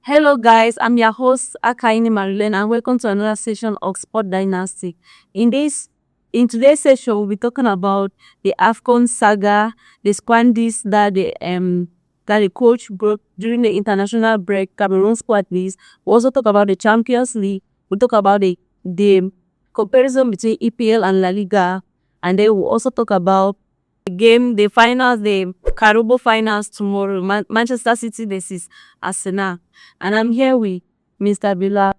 Hello guys, I'm your host Akaini Marilyn and welcome to another session of Sport Dynasty. In today's session, we'll be talking about the AFCON saga, the squandies that the coach broke during the international break, Cameroon squad list. We also talk about the Champions League. We'll talk about the comparison between EPL and La Liga, and then we'll also talk about the finals, the Carabao finals tomorrow, Manchester City versus Arsenal. And I'm here with Mr. Villa.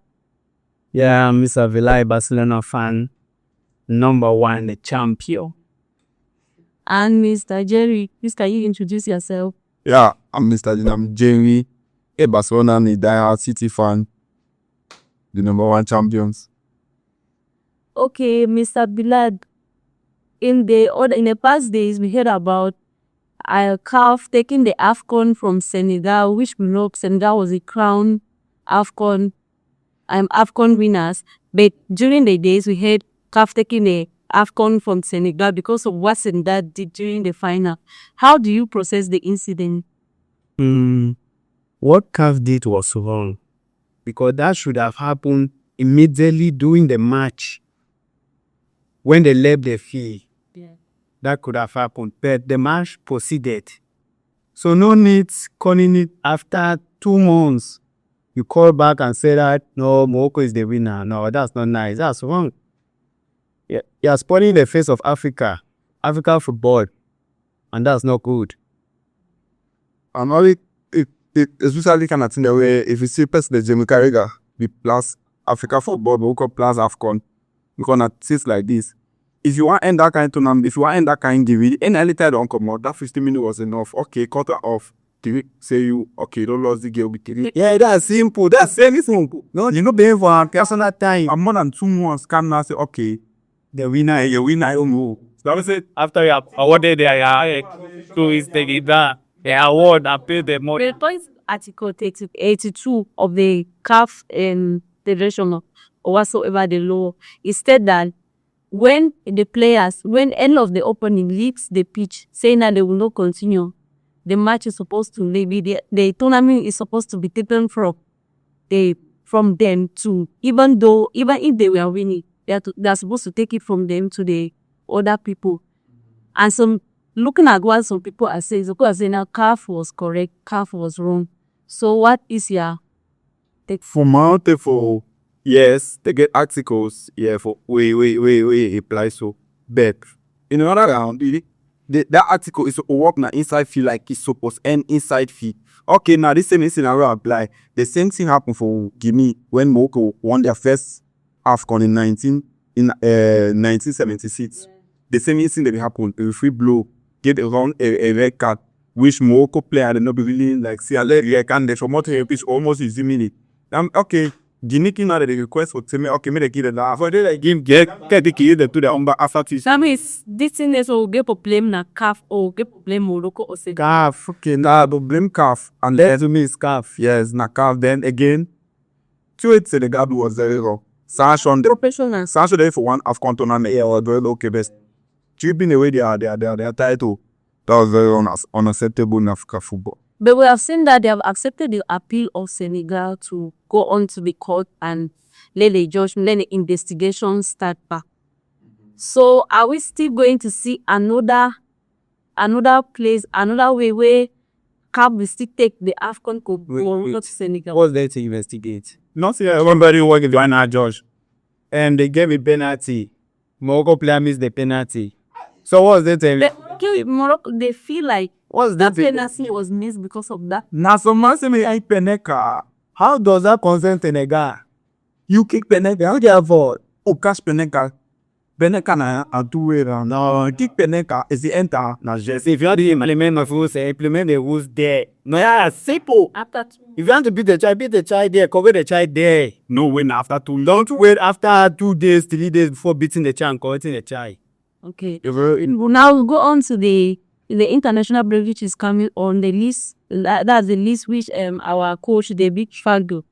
Yeah, I'm Mr. Villa, Barcelona fan, number one, the champion. And Mr. Jerry. Please, can you introduce yourself? Yeah, I'm Mr. I'm Jerry, a Barcelona and a diehard City fan, the number one champions. Okay, Mr. Bilad. In the past days, we heard about CAF taking the AFCON from Senegal, which we know Senegal was a crown AFCON winners. But during the days, we heard CAF taking the AFCON from Senegal because of what Senegal did during the final. How do you process the incident? What CAF did was wrong because that should have happened immediately during the match when they left the field. Yeah. That could have happened, but the match proceeded. So no need calling it after 2 months. You call back and say that, no, Morocco is the winner. No, that's not nice. That's wrong. You're spoiling the face of African football, and that's not good. And all it especially kind of thing the way if you see President Jamie Carragher, we plus Africa football, Morocco plus AFCON, we're gonna sit like this. If you want to end that kind of tournament, if you want to end that kind of game, any little don't come out, that 50 minutes was enough. Okay, cut it off. Say you, okay, don't lose the game with TV. Yeah, that's simple. That's very simple. No, you know, being for Personal time. more than 2 months, can now say, okay, the winner, you win, I don't know. So I would say after you have awarded their so is taking that the award and pay the money. The point Article 82 of the CAF Federation or whatsoever the law is stated that when any of the opponent leaves the pitch saying that they will not continue, the match is supposed to be the tournament is supposed to be taken from them to even if they were winning, they're supposed to take it from them to the other people. And looking at what some people are saying, now CAF was correct, CAF was wrong. So what is your take? For my for yes, they get articles, yeah, for we apply so. But in another round, that article is work na inside feel like it's supposed to end inside feel. Okay, now this same scenario apply. The same thing happened for Guinea when Morocco won their first AFCON in 1976. Yeah. The same thing that happened. A free blow, get around a red card, which Morocco player did not be really like see a red card. They from pitch almost is minute. Okay. Guinea came out the request for me. Okay, me the kid that for the game get the kid to the umba after this. That means this thing is all get problem na CAF or get problem Morocco or say CAF. Okay, now blame CAF and then to me is CAF. Yes, na CAF. Then again, to it Senegal was very wrong. Sanction professional. Sanction there for one AFCON tournament. Yeah, was very okay best. Chipping away their title. That was very unacceptable in Africa football. But we have seen that they have accepted the appeal of Senegal to go on to the court and let the investigation start back. So are we still going to see another way where CAF will still take the AFCON Cup to Senegal? What's there to investigate? Not yet. Everybody working with one judge. And they gave a penalty. Morocco player missed the penalty. So what's there to Morocco, they feel like what's that penalty was missed because of that. Now some man say me I peneka. How does that concern Senegal? You kick peneka, how do you avoid? Oh, cash peneka. Peneka na a two-way round. No, kick peneka is the enter. Now just if you want to implement the rules, implement the rules there. No, yeah, simple. After 2. If you want to beat the child there, cover the child there. No win after 2. Don't wait after 2 days, 3 days before beating the child and correcting the child. Okay. Now we'll go on to the international break which is coming on the list. That's the list which our coach, the big Fago,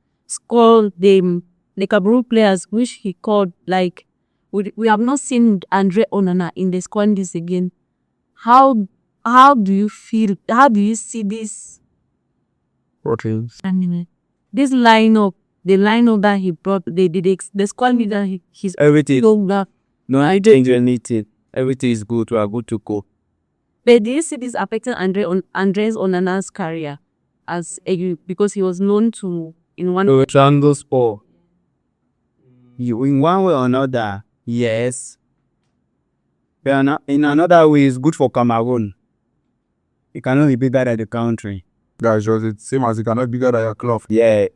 called the Cameroon players, which he called like we have not seen Andre Onana in the squad this again. How do you feel? How do you see this? What is? this lineup, the lineup that he brought, the squad leader, he's Everything. so black. No, I change anything. Everything is good. We are good to go. But do you see this affecting Andres Onana's career because he was known to in one So triangle sport. You in one way or another, yes. But in another way, it's good for Cameroon. It cannot be bigger than the country. That's just it. Same as you cannot be bigger than your club. Yeah.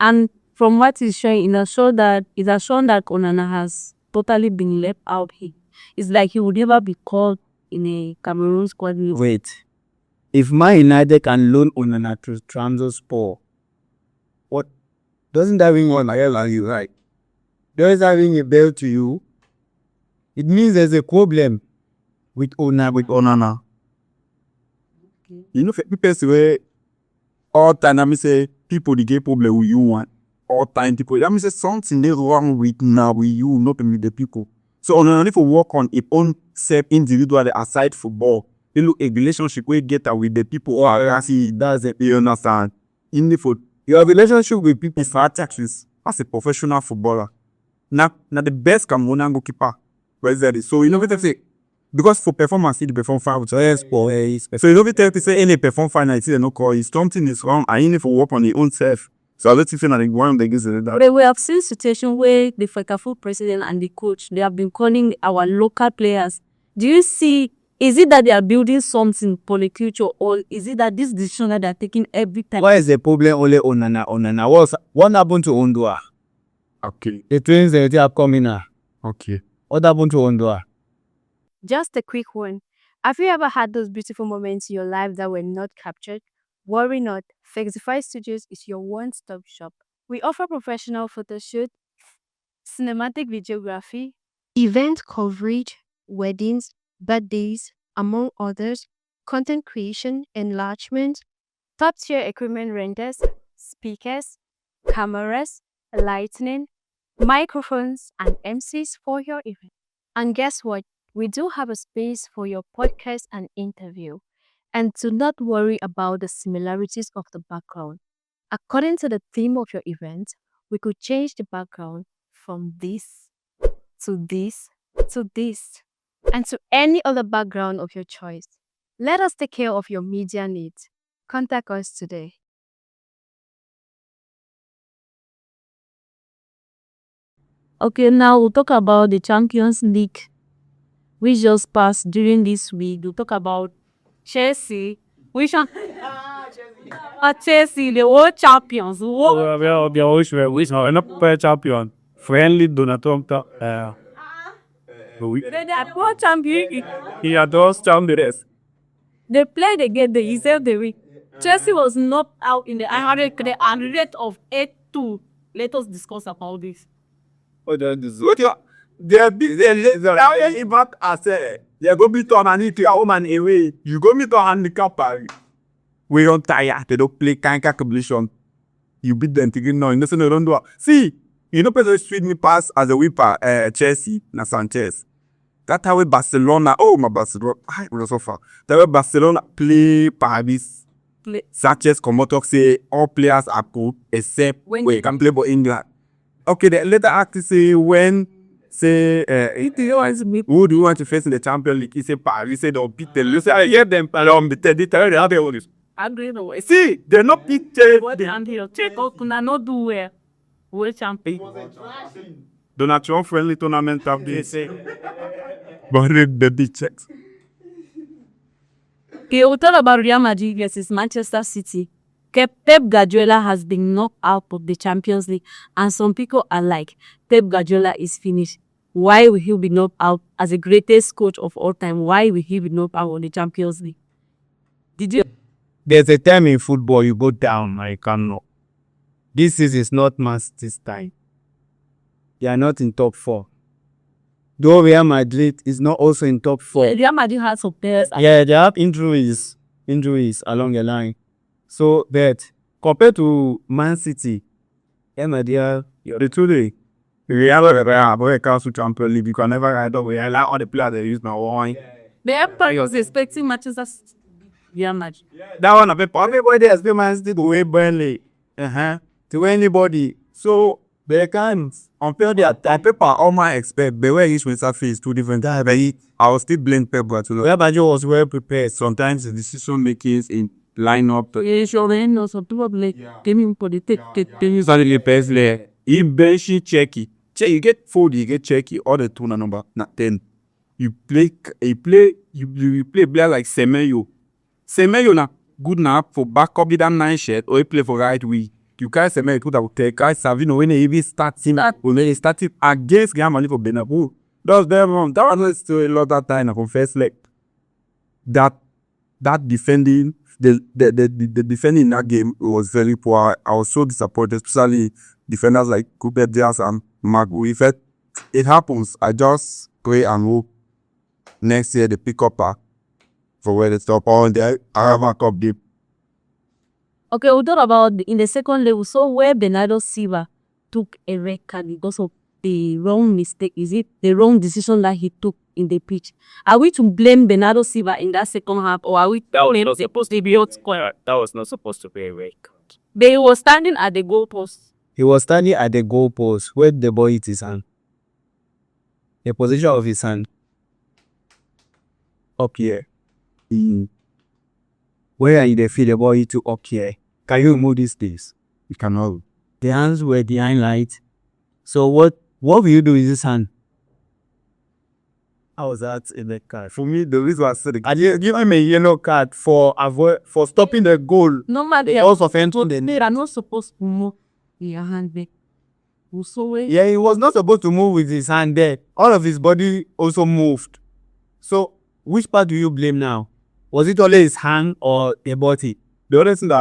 and from what he's showing, it has shown that Onana has totally been left out here. It's like he would never be called in a Cameroon squad. Wait. If Man United can loan Onana to Trabzonspor, what doesn't that ring on like you right? Does that ring a bell to you? It means there's a problem with Onana. You know, people say all time. I mean, say people they get problem with you one all time. People, I mean, say something they wrong with now with you, not with the people. So on only for work on its own self individually aside football. You look a relationship we get with the people. Oh, I see that's it. You understand? In the foot, your relationship with people is actually as a professional footballer. Now the best Cameroonian goalkeeper. Where is that? So you know what I say? Because for performance, he perform fine. So you know what I say? Any perform fine, I see no call. Something is wrong. I need to work on his own self. So I don't think that one of the things that. But we have seen situation where the FECAFO president and the coach, they have been calling our local players. Do you see, is it that they are building something for the future, or is it that this decision that they are taking every time? Why is the problem only Onana? What happened to Ondua? Okay. The twins they are coming now. Okay. What happened to Ondua? Just a quick one. Have you ever had those beautiful moments in your life that were not captured? Worry not, Fexify Studios is your one-stop shop. We offer professional photo shoot, cinematic videography, event coverage, weddings, birthdays, among others, content creation, enlargement, top-tier equipment rentals, speakers, cameras, lighting, microphones, and MCs for your event. And guess what? We do have a space for your podcast and interview. And do not worry about the similarities of the background. According to the theme of your event, we could change the background from this to this to this and to any other background of your choice. Let us take care of your media needs. Contact us today. Okay, now we'll talk about the Champions League, which just passed during this week. We'll talk about Chelsea. Which one? Chelsea, the world champions. We are not champion. Friendly Donald Trump. They are world champion. He adores champions. They played again. They deserve the week. Chelsea was knocked out in the 100 of 8-2. Let us discuss about this. What you? They're even as they go meet on and eat your home and away. You go meet on handicap. We don't tire. They don't play kind of competition. You beat them thinking no, you don't do. See, you know, people treat me pass as a whipper. Chelsea, na Sanchez. That's how Barcelona. Oh my Barcelona. I was so far. That way Barcelona play Paris. Sanchez come out talk say all players are good except when you can play for England. Okay, the later act say when. Say, who do you want to face in the Champions League? He say Paris. He say they'll beat them. You say I hear them, but they tell you how they want this. I don't know. See, they're not beat. What they handle? Check out, not do well. World champion. Donald Trump friendly tournament have this. But the big checks. Okay, we'll talk about Real Madrid versus Manchester City. Pep Guardiola has been knocked out of the Champions League, and some people are like, Pep Guardiola is finished. Why will he be knocked out as the greatest coach of all time? Why will he be knocked out of the Champions League? Did you? There's a time in football you go down, I cannot. This is not Man City's time. They are not in top 4. Though Real Madrid is not also in top 4. Real Madrid has some players. Yeah, they have injuries along the line. So, but compared to Man City, Real Madrid, The two day, Real Council Champions League. You can never ride up. I like all the players they use now. Wine. The Empire was expecting Manchester City. Real Madrid. That one, everybody has been Man City the way Burnley. to anybody. So they can't compare their On time. paper, all my expect, but where each Mustafi is two different guys. But I will still blame Pep Guardiola. Where Bajo was well prepared. Sometimes the decision makings in lineup. No, some people came in for the take. Usually the best player. He bench checky. Check, you get 40, you get checky. All the two number not 10. You play player like Semenyo. Semenyo na good now for backup with that 9 shirt or he play for right wing. You guys Semenyo put out take guys Savino when he even starting when he started against Real Madrid for Bernabeu. That's very wrong. That was still a lot of time for first leg. That defending the defending in that game was very poor. I was so disappointed, especially defenders like Cooper Diaz and Magu. If it happens, I just pray and hope next year they pick up for where they stop on the Arava Cup deep. Okay, we talk about in the second level. So where Bernardo Silva took a red card because of the wrong mistake, is it the wrong decision that he took in the pitch? Are we to blame Bernardo Silva in that second half, or are we That was blame not supposed to be a square. That was not supposed to be a red card. They were standing at the goalpost. He was standing at the goalpost where the ball hit his hand. The position of his hand. Up here. Where in the field the ball hit to up here. Can you remove these things? You cannot. The hands were the highlight. So what will you do with this hand? How was that in the card? For me, the reason I said And you give him a yellow card for stopping the goal. Normally, They also offended they are not supposed to move your hand back. Yeah, he was not supposed to move with his hand there. All of his body also moved. So, which part do you blame now? Was it only his hand or the body? the only thing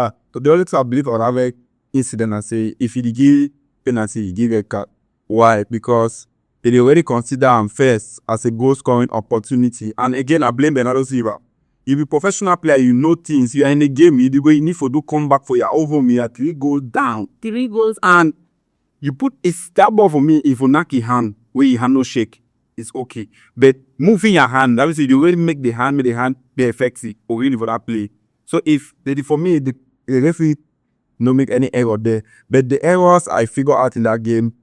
I believe on that incident I say if he give penalty, he give a card. Why? Because they already consider him first as a goal scoring opportunity. And again, I blame Bernardo Silva. You be a professional player, you know things. You are in a game, you need to do comeback for your over me at 3 goals down. 3 goals. And you put a stab ball for me if you knock your hand where your hand no shake, it's okay. But moving your hand, obviously you already make the hand be effective or really for that play. So for me, the referee no make any error there. But the errors I figure out in that game,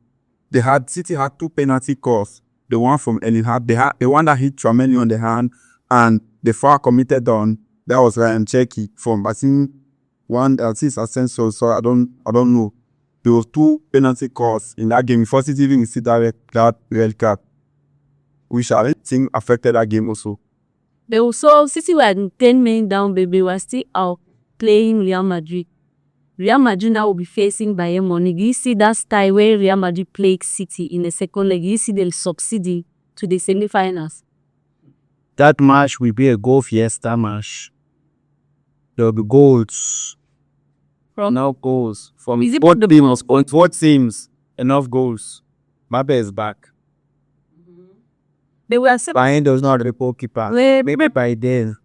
City had 2 penalty calls. The one from Elihad, the one that hit Tchouaméni on the hand, and the foul committed on that was Ryan Cherki from I think one Asensio. So I don't know. There was 2 penalty calls in that game before City even see that red card, which I think affected that game also. They also City were 10 men down, but they were still out playing Real Madrid. Real Madrid now will be facing Bayern Munich. You see that style where Real Madrid played City in the second leg. You see them succeeding to the semi-finals. That match will be a goal fiesta match. There will be goals. From Enough goals. From Is it both teams, enough goals. Mbappe is back. they were Bayern does not have a goalkeeper. Maybe by then.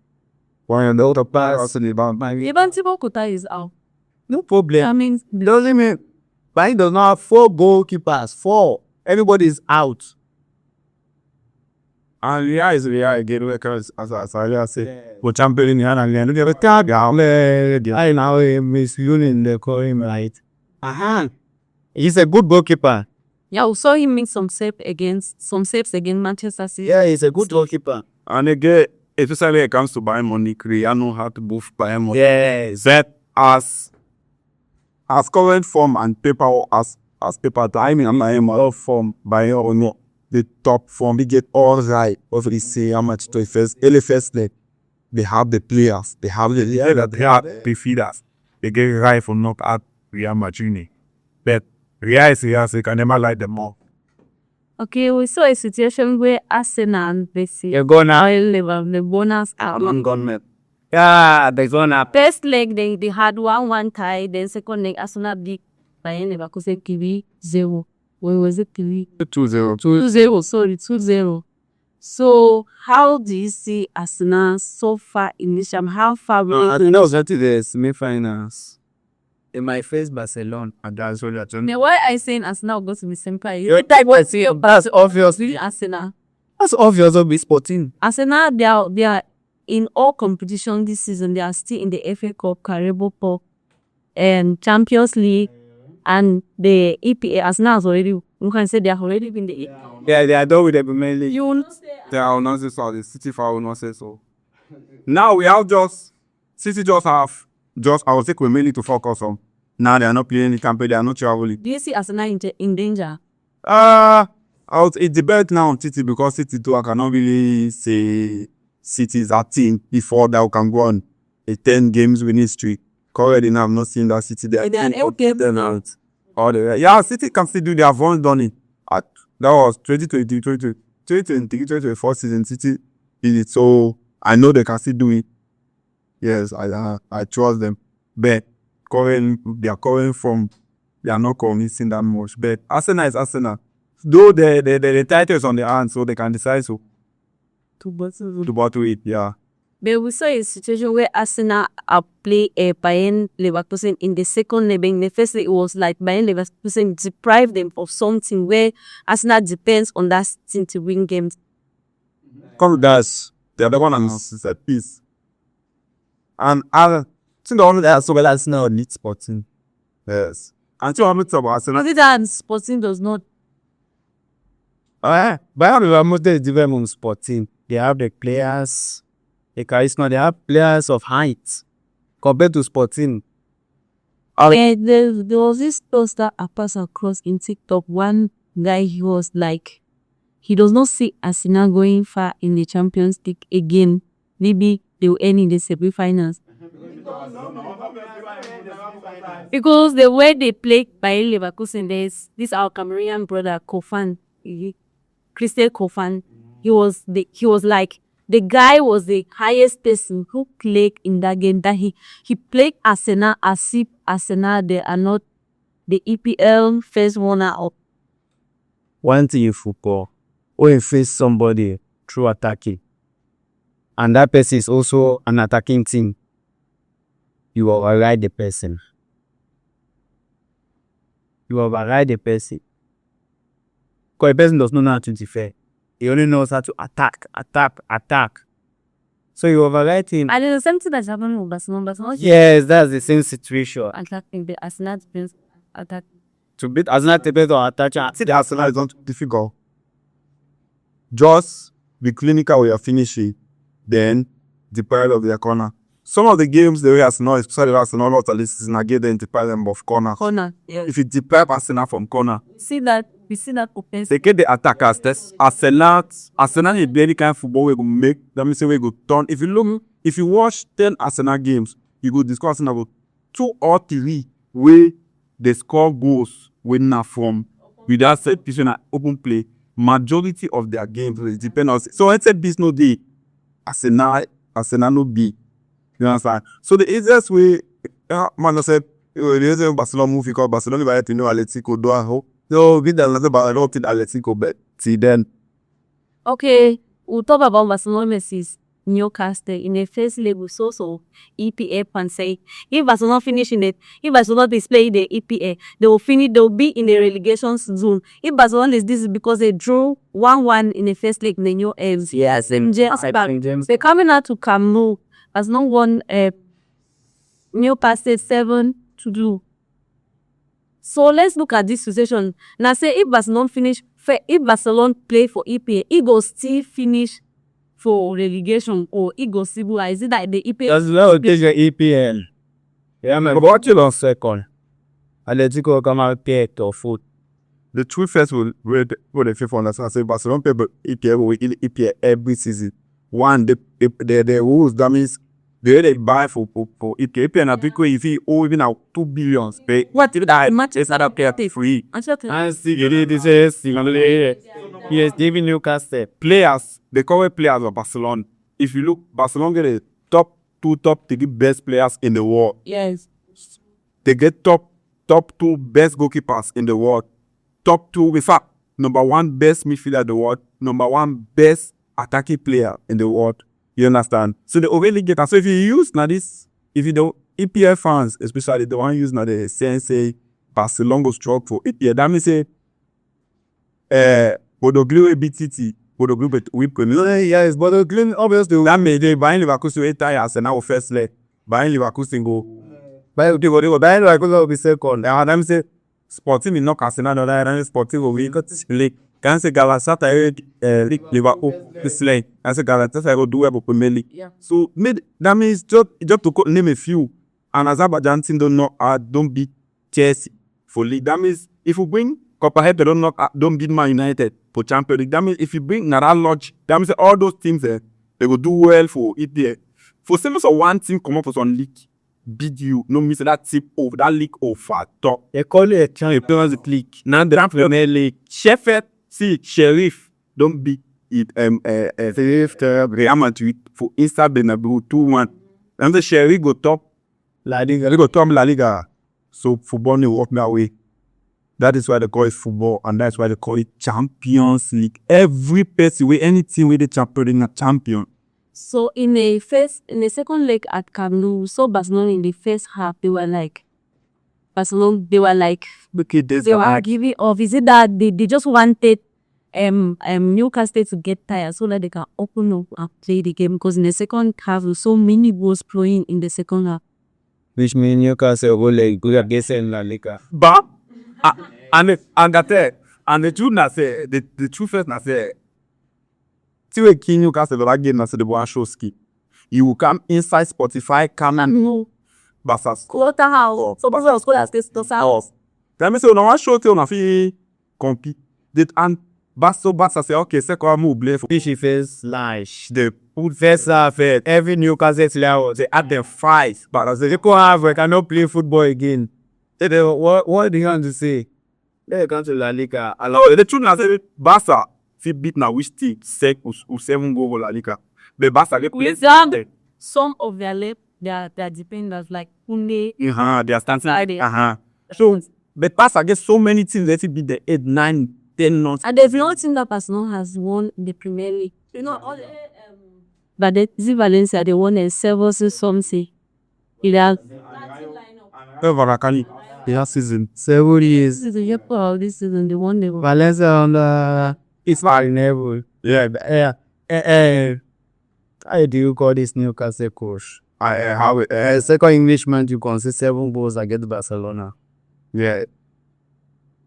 When the other Pass. even Thibaut Courtois is out. No problem. I mean, Doesn't mean Bayern does not have 4 goalkeepers. 4. Everybody is out. And Real is Real again because as I said, for champion in hand and then the card. I now miss Union the call him right. He's a good goalkeeper. yeah, we saw him make some saves against Manchester City. Yeah, he's a good goalkeeper. And again, especially when it comes to Bayern Munich, Real know how to move Bayern Munich. Yes. That as current form and paper as paper timing and I am form Bayern or not the top form. They get all right over the say how much to first leg. They have the players, they have the feeders. They get right for knock out Real Madrid. But Real is Real, so you can never like them all. Okay, we saw a situation where Arsenal and Messi You're gonna the bonus out. government. Yeah, they're gonna First leg, they had 1-1 tie. Then second leg, Arsenal beat Bayern Leverkusen 3-0. When was it 3? 2-0. 2-0, sorry, 2-0. So, how do you see Arsenal so far in this time? How far? I think that was actually the semi-finals. They might face Barcelona. And that's what that's Now, why I saying Arsenal go to be semi? You're that's obviously Arsenal. That's obvious of be sporting. Arsenal, they are in all competition this season. They are still in the FA Cup, Carabao Cup, and Champions League, and the EPA as now already, we can say they have already been the EPA. Yeah, they are done with the Premier League. You will not say They will not say so. The City fan will not say so. Now we have just City just have I would say we mainly to focus on. Now they are not playing the campaign. They are not traveling. do you see Arsenal in danger? It depends now on City because City too. I cannot really say City is that team before that we can go on a 10 games winning streak. Currently now I'm not seeing that City there. They are okay. All the way. Yeah, City can still do. They have once done it. That was 2020, 2023, 2024 season. City did it, so I know they can still do it. Yes, I trust them. But they are not convincing that much. But Arsenal is Arsenal. Though the title is on their hands, so they can decide to battle it. Yeah. But we saw a situation where Arsenal play Bayern Leverkusen in the second leg. In the first leg, it was like Bayern Leverkusen deprived them of something where Arsenal depends on that team to win games. Come that's the other one is at peace. And I think the only that so well Arsenal needs Sporting. Yes. And you want me to talk about Arsenal? Because that Sporting does not. Bayern Leverkusen is different from Sporting. They have the players, the charisma. They have players of height compared to Sporting. There was this poster I passed across in TikTok. One guy, he was like, he does not see Arsenal going far in the Champions League again. Maybe they will end in the semi-finals. Because the way they play Bayern Leverkusen, there's this our Cameroonian brother Kofan, Christian Kofan. He was like the guy was the highest person who played in that game. That he played Arsenal as if Arsenal they are not the EPL first runner up. One thing in football, when you face somebody through attacking, and that person is also an attacking team, you override the person. You override the person. Because the person does not know how to defend. He only knows how to attack. So you override him. And it's the same thing that's happening with Barcelona. Yes, that's the same situation. Attacking the Arsenal depends attack. To beat Arsenal depends on attacking. See, the Arsenal is not difficult. Just be clinical with your finishing, then deprive of their corner. Some of the games the way Arsenal, especially Arsenal, not at least season, again, then deprive them of corner. Yes. If you deprive Arsenal from corner, We see that offense. they get the attackers. That's Arsenal is any kind of football we go make. That means we go turn. If you watch 10 Arsenal games, you go discuss about 2 or 3 where they score goals when not from without set piece and open play. Majority of their games will depend on. So I said this no day. Arsenal no be. You understand? So the easiest way, man, I said, the easiest Barcelona move because Barcelona by to know Atletico do ho. So we don't know about Atletico, but see then. Okay, we'll talk about Barcelona versus Newcastle in the first leg. We saw EPA and say if Barcelona finish in it, if Barcelona display the EPA, they will be in the relegation zone. If Barcelona is this is because they drew 1-1 in the first leg in the new ends. Yes, they're coming out to Camp Nou. Barcelona won Newcastle 7-2. So let's look at this situation. Now say if Barcelona play for EPA, it go still finish for relegation or it go still. Is it that the EPA? That's not take your EPL. Yeah, man. But you on second. Atletico come out pay to foot. The two first will the fifth one. That's say Barcelona play EPL will EPL every season. One the rules that means they buy for EPL and I think if he owe even now 2 billion pay. What did I? It's not up there free. And see, this is yes, David Newcastle. Players, the current players of Barcelona. If you look, Barcelona get the top 3 best players in the world. Yes. They get top 2 best goalkeepers in the world. Top 2, in fact, number 1 best midfielder in the world. Number 1 best attacking player in the world. You understand? So they already get that. So if you use now this, if you don't, EPL fans, especially the one use now the CNC Barcelona go struggle for EPL, that means say, Bodoglu BTT, Bodoglu whip. Yes, Bodoglu obviously. That made they buying Leverkusen 8 tires and now first leg. Buying Leverkusen go. Buying Leverkusen will be second. That means say, Sporting il knock Arsenal dans la Sporting au win quand c'est Galatasaray League Liverpool play quand c'est Galatasaray go do well Premier League. So that means just to name a few. And Azerbaijan team don't beat Chelsea for league. That means if you bring Copperhead, they don't beat Man United for Champions League. That means if you bring Nara Lodge, that means all those teams they will do well for it there. For some one team come up for some league, beat you. No means that tip over that league over top. They call it a Champions League. Now the Premier League, Sheffield, Sheriff don't beat it. Sheriff Real Madrid for Insta Bernabeu 2-1. And the Sheriff go top. La Liga. They go top La Liga. So football will walk me away. That is why they call it football, and that's why they call it Champions League. Every person with any team with the champion is a champion. So in the second leg at Camp Nou, we saw Barcelona in the first half. They were like they were giving off. Is it that they just wanted Newcastle to get tired so that they can open up and play the game? Because in the second half, we saw many goals flowing in the second half. Which means Newcastle will like go against La Liga. But and the truth na say the truth is na say see we key Newcastle that game na say the one show ski. You will come inside Spotify, come and Barca's Slaughterhouse. So Barca was called as Slaughterhouse. That means on one show till on fi compete. And Barca say okay, second move play for Fishy face lash. The put first half every Newcastle player they add them fight. But as they cannot play football again. What do you want to say? They come to La Liga. No, the truth is that Barca fi beat na which team 6 or 7 goal La Liga. But Barca they play Some of their dependents like Kunde. They are standing. So but Barca get so many teams that beat the 8, 9, 10 months. And there's no team that Barcelona has won the Premier League. You know all the but the Valencia they won in several something. It has Varakani. Last season. 7 years. this season they won the Valencia on it's fine never. Yeah. How do you call this Newcastle coach? Second Englishman to concede 7 goals against Barcelona. Yeah.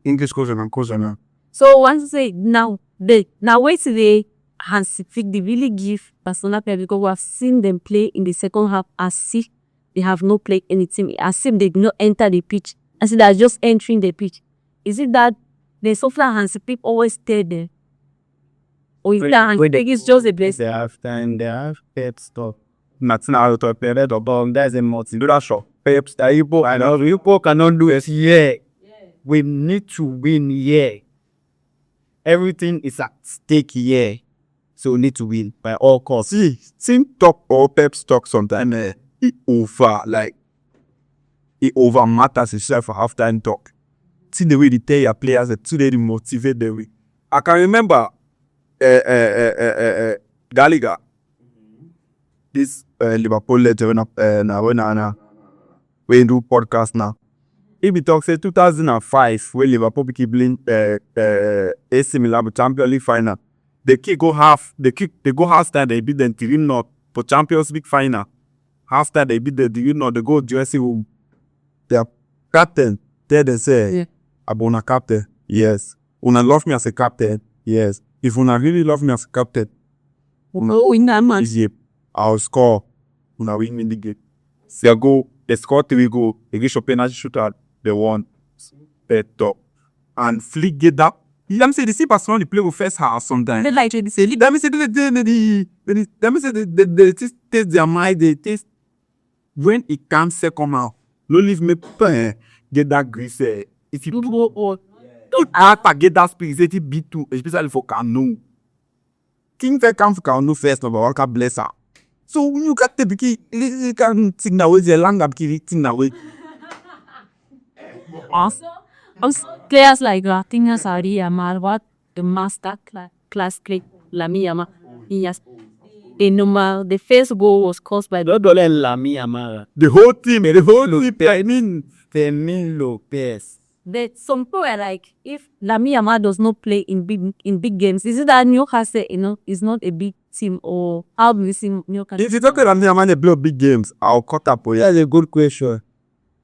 English coach and coach and So once you say now wait till they Hansi Flick they really give Barcelona player because we have seen them play in the second half as if they have not played anything, as if they did not enter the pitch, as if they are just entering the pitch. Is it that the software Hansi Flick always stay there? Or is it that Hansi Flick is just a blessing? They have time, they have pet stuff. Nothing out of period of bomb. There's a multi-dollar shop. Peps, the Igbo, and all Igbo cannot do it. Yeah. We need to win here. Everything is at stake here. So we need to win by all costs. See, team talk or Pep's talk sometimes it over matters itself for halftime talk. See the way they tell your players that today they motivate the way. I can remember Gallagher. This Liverpool letter when we do podcast now. If we talk say 2005 when Liverpool keep playing AC Milan Champions League final. They go half time they beat them 3-0 for Champions League final. Half time they beat them 3-0 they go dressing room. Their captain there they say Abona captain. Yes. Una love me as a captain. Yes. If una really love me as a captain, win that match. I'll score. Una win me the game. They score 3 goals. They get a penalty shootout. They won. Top. And Flick get that. Let me say the Barcelona play with first half sometimes. They like to say. Let me say they taste their mind. They taste when it comes second half. No leave me get that grease. If you get that spirit, it beat too, especially for Camp King Fair comes for Camp Nou first, but one can bless her. So you got to be you can think that way. The longer be think that way. Players like Rafinha, Sari, Yamal, what the master class click, Lami Yamal. Yes. The first goal was caused by Lami Yamal. The whole team. I mean, Fermin Lopez. That some people are like, if Lami Yamal does not play in big games, is it that Newcastle, is not a big team, or how do we see Newcastle? If you talk about Lami Yamal, they play big games. I'll cut up. That's a good question.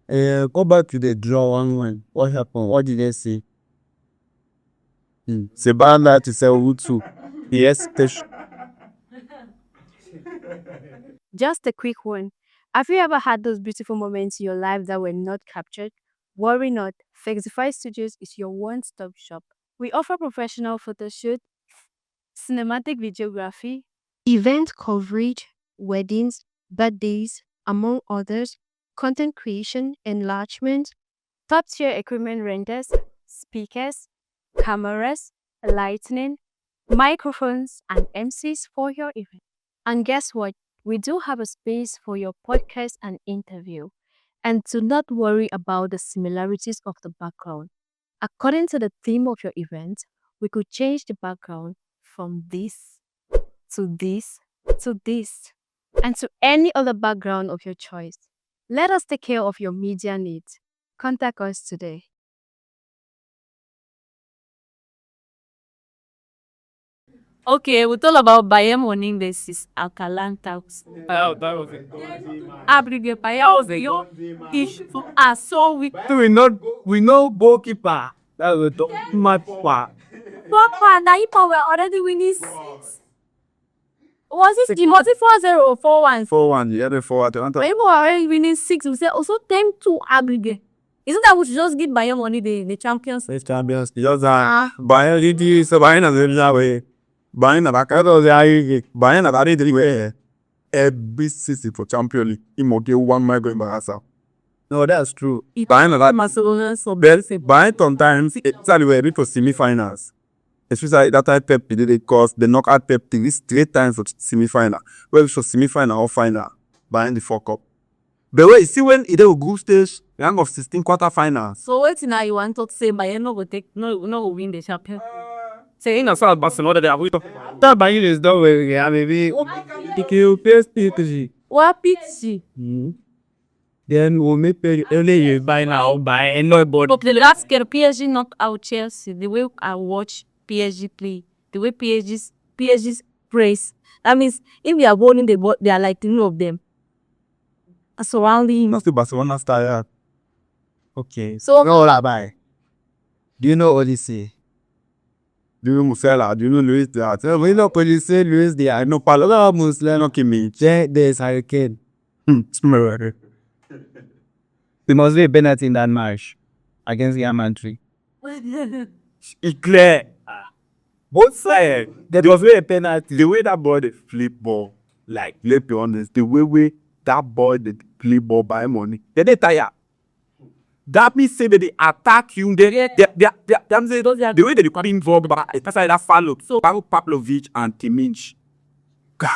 Go back to the draw 1-1. What happened? What did they say? Sebanda to say Utu. Yes, Just a quick one. Have you ever had those beautiful moments in your life that were not captured? Worry not, Fexify Studios is your one-stop shop. We offer professional photo shoot, cinematic videography, event coverage, weddings, birthdays, among others, content creation, enlargement, top-tier equipment rentals, speakers, cameras, lighting, microphones, and MCs for your event. And guess what? We do have a space for your podcast and interview. And do not worry about the similarities of the background. According to the theme of your event, we could change the background from this to this to this and to any other background of your choice. Let us take care of your media needs. Contact us today. Okay, we talk about Bayern winning versus Atalanta. That was it. Abrige Bayern yo issue are so weak. we know goalkeeper. That was the match. Papa, now you were already winning six. Was it 4-0 or 4-1? 4-1, the other 4 Atalanta. When you were already winning six, we said also 10-2 Abrige. Isn't that we should just give Bayern money the champions? It's champions. Just Bayern did so Bayern as well way. Bayern na bakado they Bayern na that did way. Every season for Champions League, he might get 1 mile going Barca. No, that's true. Bayern na that. Barcelona so Bayern sometimes it's always ready for semi-finals. Especially that type Pep did it cause the knockout Pep thing is 3 times for semi-final. Well, for semi-final or final, Bayern the fuck up. But wait, see when it will group stage, round of 16 quarter-finals. So what now you want to say Bayern no go win the champion? Say in South Barcelona, they are with That Bayern is done with maybe you paste PSG. What pity? Then we'll make only you buy now buy and no board. But the last year PSG knocked out Chelsea. The way I watch PSG play, the way PSG's praise. That means if they are holding the ball, they are like 3 of them. Surrounding him. Not the Barcelona style. Okay. So No, that buy. Do you know what they say? Do you know Musella? Do you know Luis Diaz? We know police say Luis Diaz. No, Palola Muslim. No Kimmich. There's Hurricane. There must be a penalty in that match against Real Madrid. It's clear. Both sides. There was a penalty. The way that boy they flip ball, like let's be honest, the way that boy they play ball by money, they tire. That means say that they attack you. The way they become involved, but especially that follow. So Pavlovic and Kimmich. God,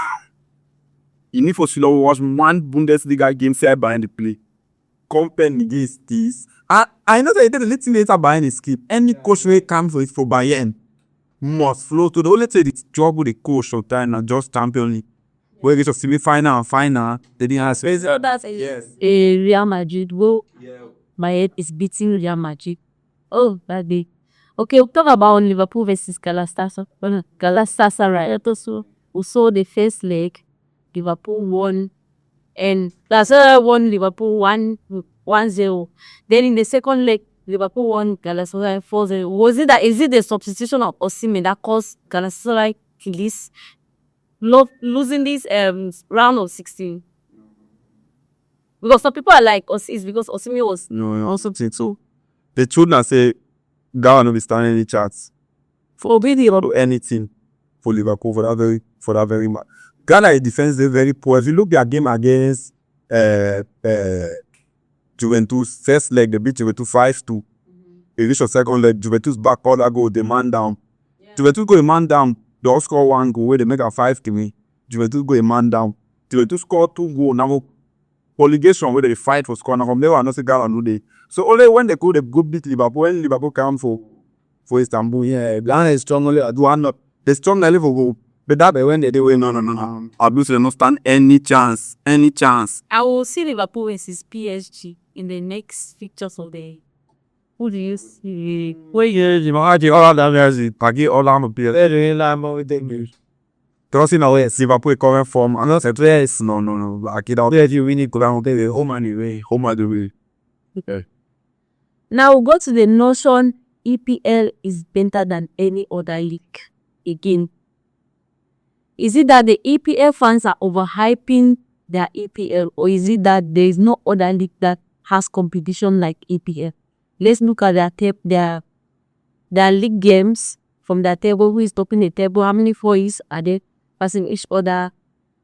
you need for slow watch 1 Bundesliga game side behind the play. Company against this. I know that it did a little later Bayern is skip. Any coach who comes with for Bayern must flow to the only thing it's job with the coach sometimes and just Champions League. Where it's a semi-final and final, they didn't have space. so that's Yes. a Real Madrid. Well, Yeah. my head is beating Real Madrid. Oh, that day. Okay, we'll talk about Liverpool versus Galatasaray. Galatasaray. So we saw the first leg. Liverpool won. And Galatasaray won Liverpool 1-0. Then in the second leg, Liverpool won Galatasaray 4-0. Is it the substitution of Osimhen that caused Galatasaray losing this round of 16? Because some people are like, it's because Osimhen was. No, I also think so. The truth now say, that one will be standing any chance For video. for anything for Liverpool for that very match. Ghana defense is very poor. If you look at their game against Juventus, first leg they beat Juventus 5-2. They reach the second leg, Juventus back all that goal, they man down. Juventus go a man down, they all score 1 goal where they make a 5-3. Juventus go a man down. Juventus score 2 goals. Now relegation where they fight for score. Now from there, I know say Ghana no dey. So only when they go beat Liverpool, when Liverpool come for Istanbul, yeah, Ghana is strong only at do not. They strong na level go. But that be when they do no. Abuse they no stand any chance. I will see Liverpool versus PSG in the next fixtures of the. Who do you see? Where you all of them is Pagi all am play. very long with the news. Trust in way Liverpool current form. I know say yes, no. Like it out. Where you win it, go down there. Home anyway. Home the way. Okay. Now we go to the notion EPL is better than any other league. Again, is it that the EPL fans are overhyping their EPL, or is it that there is no other league that has competition like EPL? Let's look at their league games from their table. Who is topping the table? How many fours are they passing each other?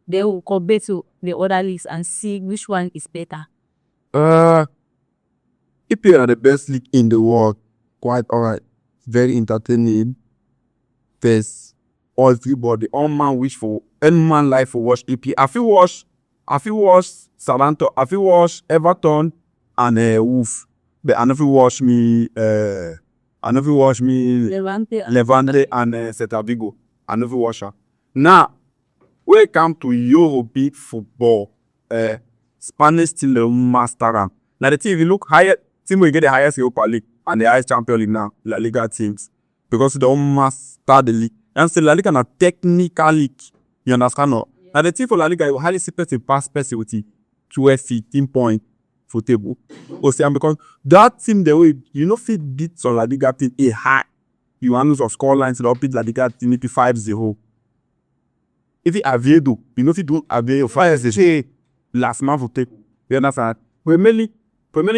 They will compare to the other leagues and see which one is better. EPL are the best league in the world. Quite alright. Very entertaining. There's everybody. All man wish for any man life for watch EPL. I feel watch Southampton. I feel watch Everton and Wolf. But I never watch me Levante. Levante and Celta Vigo. I never watch her. Now, when it comes to European football, Spanish still the master am. Now the team, if you look higher, team will get the highest Europa League and the highest Champions League now, La Liga teams, because they don't master the league. And so La Liga na technical league. You understand? No? Yeah. Now the team for La Liga, you highly expect to pass with 12, 15 points for table. Because that team, the way you know, fit beat some La Liga team a high. You want to score lines, they'll beat La Liga team maybe 5-0. If you Aviedo, you know if you do Aviedo, fire say last month for take. You understand? Premier League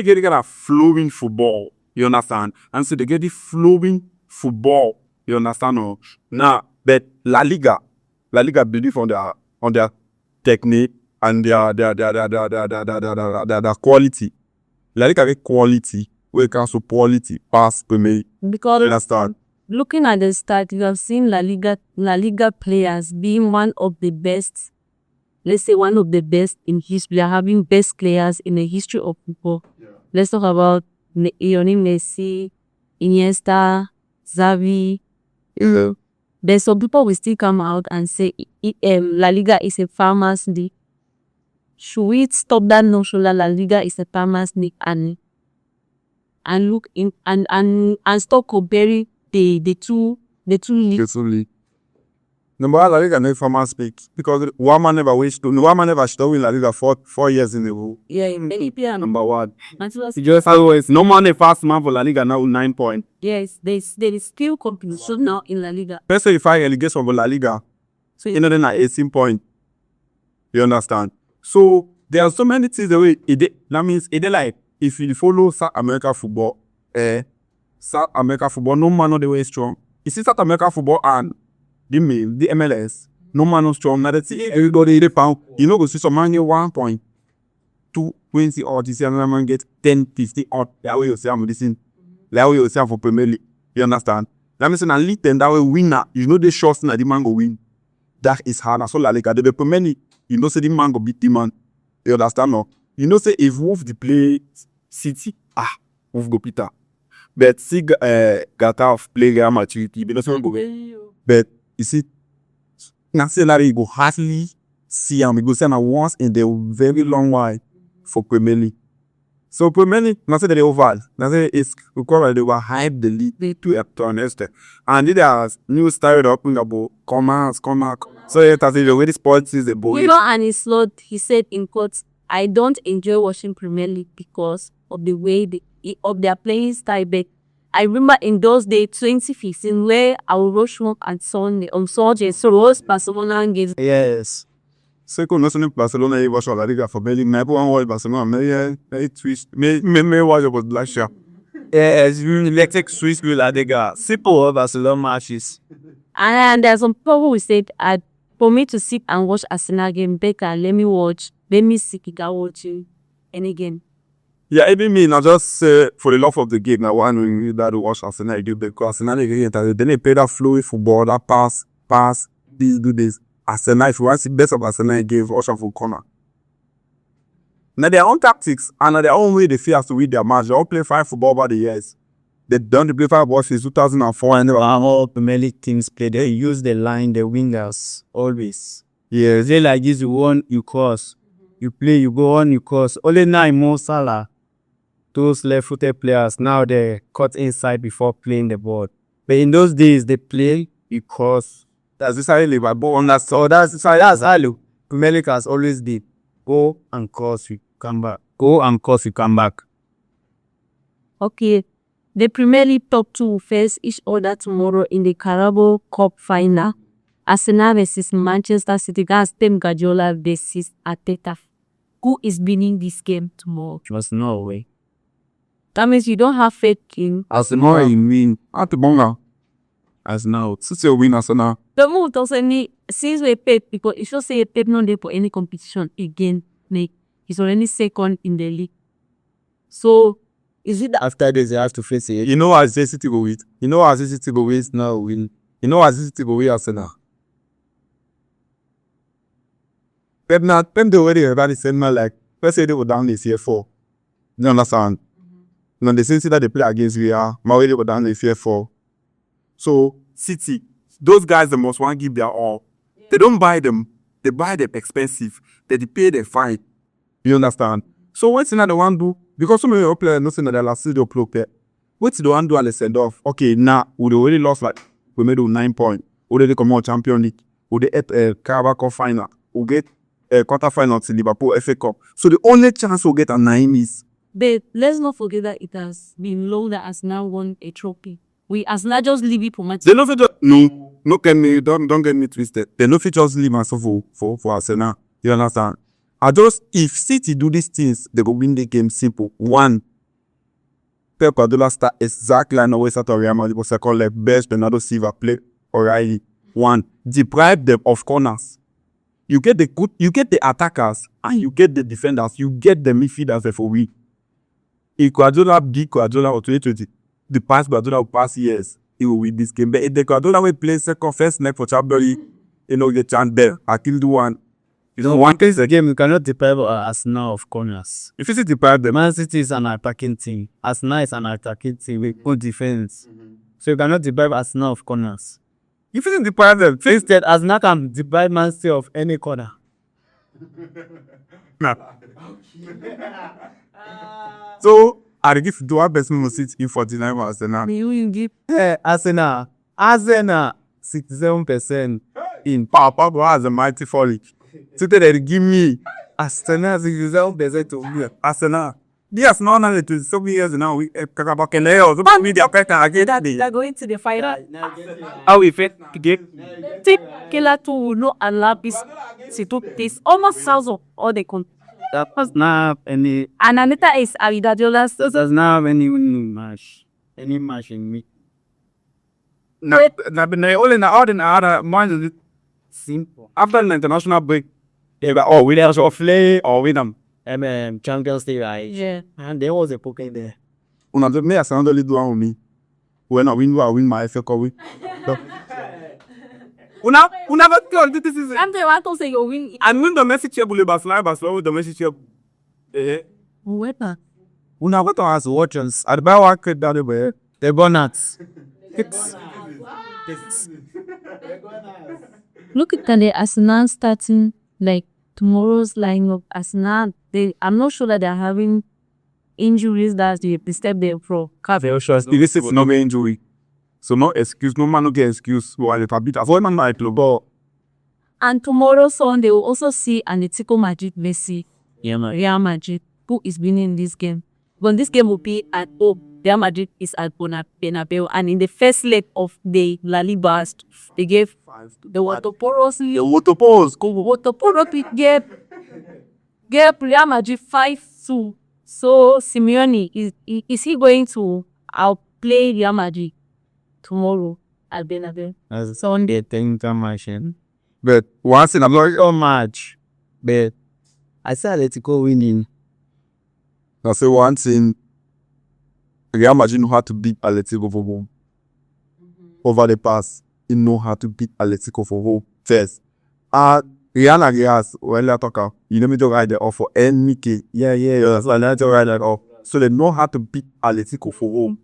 get a flowing football. You understand? And so they get the flowing football. You understand? No? Now, but La Liga believe on their technique and their quality. La Liga get quality, where it comes to quality, pass Premier League. Because you understand? Looking at the start, you have seen La Liga players being one of the best. Let's say one of the best in history. They are having best players in the history of football. Yeah. Let's talk about Lionel Messi, Iniesta, Xavi. Yeah. But some people will still come out and say La Liga is a farmers league. Should we stop that notion that La Liga is a farmers league and look in and stop comparing the two leagues? Number one, La Liga no farmers speak because one man never should win La Liga 4 years in a row. Yeah, in many players. Number one. You just always no man a fast man for La Liga now 9 points. Yes, there is still competition now in La Liga. Let's say if I relegation from La Liga, so you know then at 18 points. You understand? So there are so many things the way that means it like if you follow South America football, no man not the way strong. You see South America football and the MLS, no man no strong. Now that's everybody they pound. You know go see some man get 1.2 20 odd. You see another man get 10, 50 odd. That way you see I'm listening. That way you see for Premier League. You understand? That means in a league then that way winner. You know the shots that the man go win. That is hard. So La Liga the Premier League. You know say the man go beat the man. You understand no? You know say if Wolf the play City, Wolf go Peter. But see got off play Real maturity. You know say go win. But you see, now say that you go hardly see him. You go see him once in the very long while for Premier League. So Premier League, now say that they overall. Now say it's because they were hype the league. They too up to honest. And there's new started up about come out. So it has the way the sports is the boy. Weaver and his Lord, he said in quotes, I don't enjoy watching Premier League because of the way of their playing style. But I remember in those days, 2015, where I will rush work on Sunday, on Sunday, so was Barcelona games. Yes. So you know, some Barcelona, you watch La Liga for Belgium. I one watch Barcelona. Me twist. Me watch about last year. Yes, you electric Swiss with La Liga. Simple Barcelona matches. And there's some people who said, for me to sit and watch Arsenal game, better let me sit and watch any game. Yeah, even me, not just for the love of the game. Now, one that watch Arsenal do because Arsenal again, then they play that flowy football, that pass, do this. Arsenal, if you want to see best of Arsenal, give Ocean for corner. Now their own tactics and their own way they feel to win their match. They all play fine football over the years. They done the play fine football since 2004 and all Premier League teams play. They use the line, the wingers always. Yeah, they like this one you cross, you play, you go on, you cross. Only now Mo Salah. Those left-footed players, now they cut inside before playing the ball. But in those days, they play because that's how Liverpool. That's how Premier League has always did. Go and cross, you come back. Go and cross, you come back. Okay, the Premier League top two will face each other tomorrow in the Carabao Cup final. Arsenal versus Manchester City. That's Pep Guardiola versus Arteta. Who is winning this game tomorrow? Just no way. That means you don't have faith in. Arsenal you mean? At the bonga. Arsenal. City will win Arsenal. The move also need since we Pep because it should say Pep not there for any competition again. Like he's already second in the league. So is it that After this, you have to face it. You know as City go with. You know as City go with. No win. You know as City go with Arsenal. Pep the already everybody said man like let's say they were down this year 4. You understand? Now the City that they play against Real, my way they were down this year 4. So City, those guys they must want to give their all. They don't buy them. They buy them expensive. They pay them fine. You understand? So what's in the one do? Because so many players nothing that last season play there. What's the one do and send off? Okay, now we already lost like we made 9 points. We already come out Champions League. We get Carabao Cup final. We get quarter final to Liverpool FA Cup. So the only chance we get at 9 is. But let's not forget that it has been long that Arsenal won a trophy. We Arsenal just leave it for match. They no fit just no get me don't get me twisted. They no fit just leave myself for Arsenal. You understand? I just if City do these things, they go win the game simple. 1. Pep Guardiola start exactly like always at Real Madrid for second leg. Best Bernardo Silva play O'Reilly. 1. Deprive them of corners. You get the attackers and you get the defenders. You get the midfielders for we. If Guardiola beat Guardiola or 2020, the past Guardiola will pass years. He will win this game. But if the Guardiola will play second, first leg for Champions League, you know, the chance there. I kill the one. You know, one case The game you cannot deprive Arsenal of corners. if you see deprive them, Man City is an attacking team. Arsenal is an attacking team with good defense. So you cannot deprive Arsenal of corners. if you see deprive them, face Instead, Arsenal can deprive Man City of any corner. nah. So I dey give do our best minimum sit in 49 hours now. You give Hey, Arsenal, 67% in. Papa has a mighty folly. So they give me Arsenal 67% to me. Arsenal. Yes, no, no, it is so many years now. We Carabao Keneo. So we the affect again that day. they're going to the final. How we fit today? Think Killer 2 will not allow this to take this almost sounds of all the country. That does not have any. And Anita is Guardiola's. Does not have any winning match. Any match in me. Na only na all in other man Simple. after the international break. They were oh we there or play or win them. Champions League, right? Yeah. And there was a poker there. Una do me as only do one with me. When I win my FA Cup. Una but this is I'm the one to say you win. and when the message here bule Barcelona with the message here. Whoever. Una what has watchers. I buy one credit down there. The Bonnets. Look at the Arsenal starting like tomorrow's lineup. Arsenal, I'm not sure that they're having injuries that they disturb their pro. Very sure. This is no injury. So no excuse, no man no get excuse. While it a bit avoid man like club. And tomorrow Sunday we'll also see Atletico Madrid versus Real Madrid, who is winning this game. But this game will be at home. Real Madrid is at Bernabeu, and in the first leg of the La Liga, they gave the Waterporos gave Real Madrid 5-2. So Simeone is he going to outplay Real Madrid tomorrow at Bernabeu? As Sunday, think machine. But once in I'm like So much. But I saw Atletico winning. I say one thing. Real Madrid know how to beat Atletico for home. Over the past, he know how to beat Atletico for home first. Real and Real, when I talk, you know me to ride it off for NK. Yeah. That's why I to ride it off. So they know how to beat Atletico for home.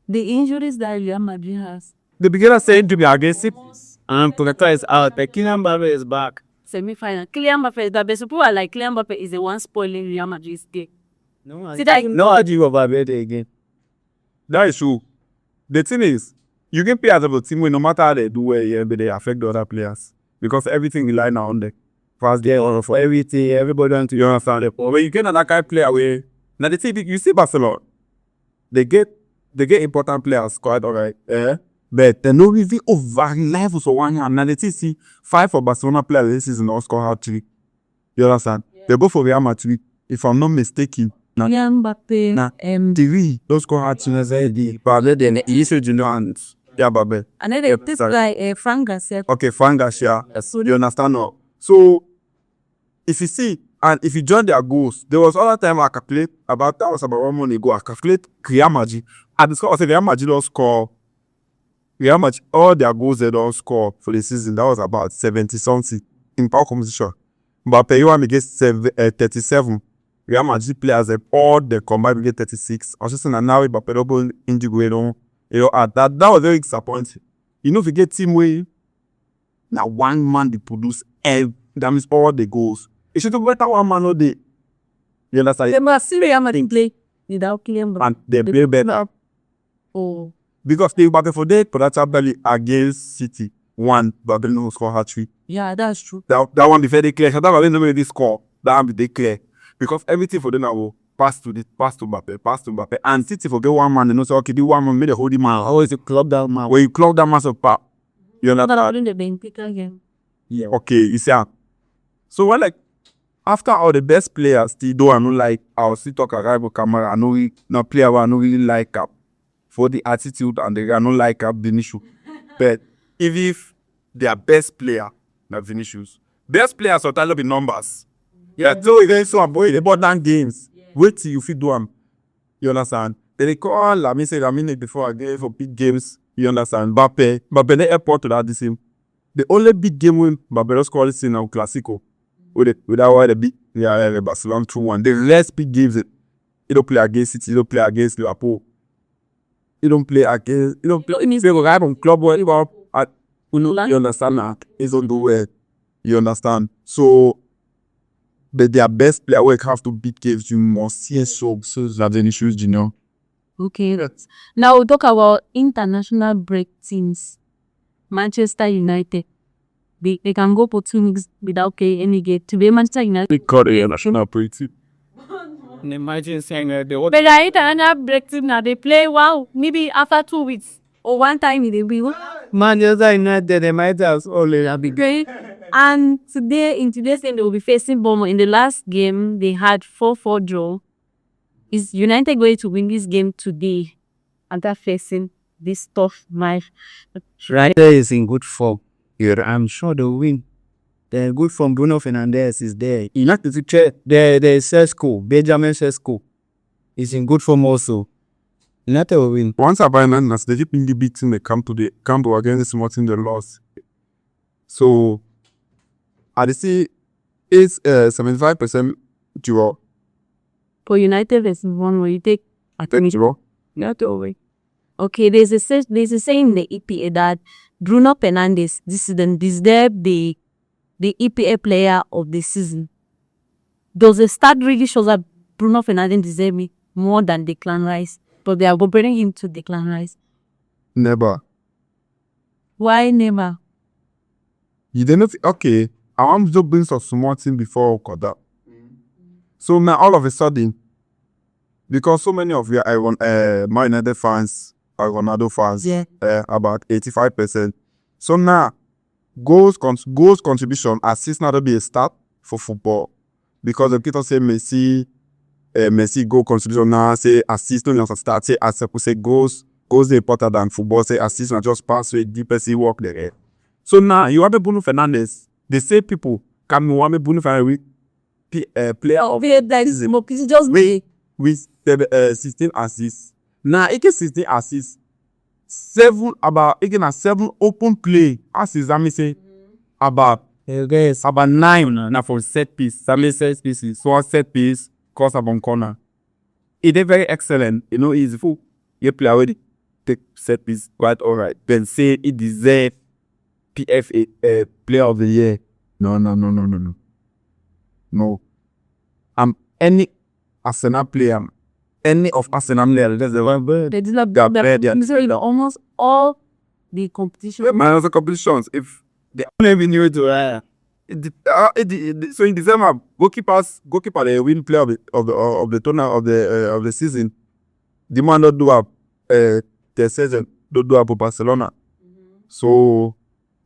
The injuries that Real Madrid has. The beginner saying to be aggressive. And Protector is out. But Kylian Mbappe is back. Semi-final. Kylian Mbappe is that best. People are like Kylian Mbappe is the one spoiling Real Madrid's game. No, See that? no argue about it again. That is true. The thing is, you can play as a team no matter how they do well, but they affect the other players. Because everything rely now on them. Fast there or for everything, everybody wants to understand it. But when you get another kind of player away, now the thing you see Barcelona. they get important players quite alright. But they no really over levels for one hand. Now they see 5 for Barcelona players this season all score hat-trick. You understand? They go for Real Madrid. If I'm not mistaken, Kylian Mbappe, 3 those score hat-trick. But then he used to and yeah, Babe. and then this guy, Frank Garcia. Okay, Frank Garcia. Yes. You understand now? So if you see and if you join their goals, there was other time I calculate about 1 month ago. I calculate Real Madrid. I discovered say Real Madrid don't score. Real Madrid all their goals they don't score for the season. That was about 70 something in power composition. But per year get 37. Real Madrid players they all they combined get 36. I was just saying now Mbappe double injury that was very disappointing. You know if you get team way now one man they produce that means all the goals. It should be better one man all day. You understand? They must see Real Madrid play without Kylian Mbappe. And they play better. Oh. Because they Mbappe for that chapter against City. One, but they no score hat-trick. Yeah, that's true. That one be very clear. That one don't really score. That one be very clear. Because everything for them now pass to Mbappe. And City forget one man, they know say okay, the one man made a holy man. Always you club that man. When you club that man so far, you Not understand? in the Benfica game. Yeah. Okay, you see. So when like after all the best players, still though I don't like I'll still talk about Camara. I know he no player I don't really like up for the attitude and the I don't like up Vinicius. But if their best player, not Vinicius, best players are tell be numbers. Yeah, so against some boy they bought down games. Wait till you fit do them. You understand? They call Lamine before I gave for big games. You understand? Mbappe the airport to that the same. The only big game win Mbappe just call it in now Clasico. With that why the big Barcelona 2-1. The rest big games he don't play against City, he don't play against Liverpool. He don't play right on club where you understand that? He's on the way. You understand? So but their best player will have to beat games you must see so that any issues, Junior. Okay. Now we'll talk about international break teams. Manchester United. They can go for 2 weeks without playing any game. To be Manchester United. They call it a national break team. Imagine saying that they want But the international break team now they play maybe after 2 weeks or one time in the week. Manchester United, they might as well be Okay. And in today's game they will be facing Bournemouth. In the last game they had 4-4 draw. Is United going to win this game today after facing this tough match? right there is in good form. Here, I'm sure they'll win. They're good from Bruno Fernandes is there. United to check. There is Sesko, Benjamin Sesko. Is in good form also. United will win. Once I buy Nandas, they keep in the big team they come to against small team they lost. So I see it's 75% draw. For United versus one where you take Draw. not away. Okay, there's a saying in the EPA that Bruno Fernandes this season deserved the EPA player of the season. Does the stat really show that Bruno Fernandes deserves me more than Declan Rice? But they are comparing him to Declan Rice. Never. Why never? You didn't okay. I want to bring some small team before Koda. So now all of a sudden, because so many of you are Man United fans, are Ronaldo fans, Yeah. about 85%. So now goals contribution assist now to be a start for football. Because the people say Messi goal contribution now say assist only as a start, say as people say goals are important than football, say assist and just pass with deeper see work there. So now you have a Bruno Fernandes. They say people can you want Bruno Fernandes player of It's just with 16 assists. Now he get 16 assists. 7 open play. Assists that means say about 9 now for set piece. That means set pieces. So set piece cross upon corner. It is very excellent. You know, he's full. You play already. Take set piece quite alright. Then say it deserve PFA player of the year. No. Any Arsenal player, any of Arsenal player, that's the one bird. they did not almost all the competition. Man, also competitions. If they only win you to so in December, goalkeeper they win player of the tournament of the season. the man don't do a the season don't do a for Barcelona. So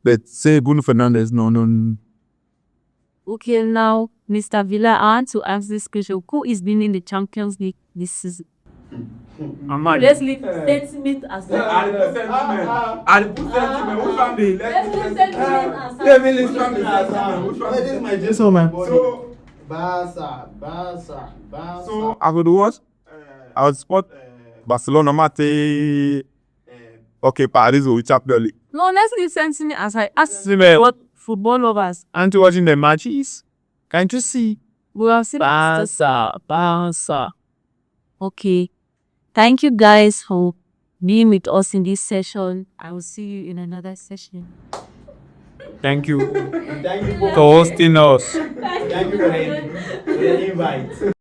let's say Bruno Fernandes no. Okay, now, Mr. Villa, I want to ask this question. Who is winning the Champions League this season? Let's leave sentiment aside. I put sentiment. Which one be? Let's leave sentiment aside. Let me listen to which one This is be? my Jason, man. So Barca. so I would what? I would support Barcelona mate. Okay, Paris will Champions League. No, let's leave sentiment aside. Ask Sentiment. what football lovers. Aren't you watching the matches? Can't you see? We have seen Barca. Okay. Thank you guys for being with us in this session. I will see you in another session. Thank you Thank you for hosting us. Thank you for the invite.